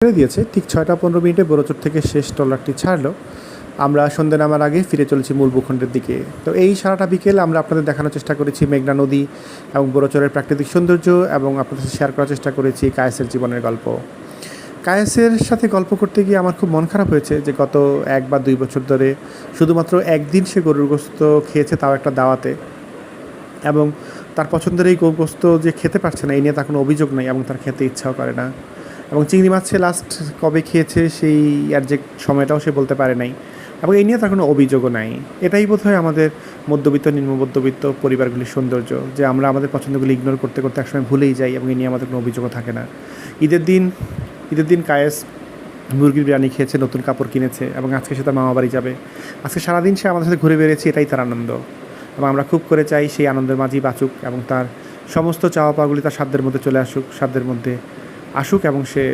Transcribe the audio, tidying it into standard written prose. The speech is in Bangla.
ছেড়ে দিয়েছে। ঠিক 6টা 15 মিনিটে বড়চর থেকে শেষ ট্রলারটি ছাড়লো। আমরা সন্ধ্যে নামার আগে ফিরে চলেছি মূল ভূখণ্ডের দিকে। তো এই সারাটা বিকেল আমরা আপনাদের দেখানোর চেষ্টা করেছি মেঘনা নদী এবং বড়চরের প্রাকৃতিক সৌন্দর্য, এবং আপনাদের সাথে শেয়ার করার চেষ্টা করেছি কায়েসের জীবনের গল্প। কায়েসের সাথে গল্প করতে গিয়ে আমার খুব মন খারাপ হয়েছে যে গত 1 বা 2 বছর ধরে শুধুমাত্র একদিন সে গরুর গোস্ত খেয়েছে, তাও একটা দাওয়াতে, এবং তার পছন্দের এই গোস্ত যে খেতে পারছে না এই নিয়ে তার কোনো অভিযোগ নেই, এবং তার খেতে ইচ্ছাও করে না। এবং চিংড়ি মাছ সে লাস্ট কবে খেয়েছে সেই আর যে সময়টাও সে বলতে পারে নাই, এবং এই নিয়ে তার কোনো অভিযোগও নাই। এটাই বোধহয় আমাদের মধ্যবিত্ত নিম্ন মধ্যবিত্ত পরিবারগুলির সৌন্দর্য, যে আমরা আমাদের পছন্দগুলি ইগনোর করতে করতে একসময় ভুলেই যাই, এবং এই নিয়ে আমাদের কোনো অভিযোগও থাকে না। ঈদের দিন কায়েস মুরগির বিরিয়ানি খেয়েছে, নতুন কাপড় কিনেছে, এবং আজকে সে তার মামা বাড়ি যাবে। আজকে সারাদিন সে আমাদের সাথে ঘুরে বেড়েছে, এটাই তার আনন্দ, এবং আমরা খুব করে চাই সেই আনন্দের মাঝেই বাঁচুক, এবং তার সমস্ত চাওয়া পাওয়াগুলি তার সাধ্যের মধ্যে চলে আসুক, সাধ্যের মধ্যে আসুক, এবং সে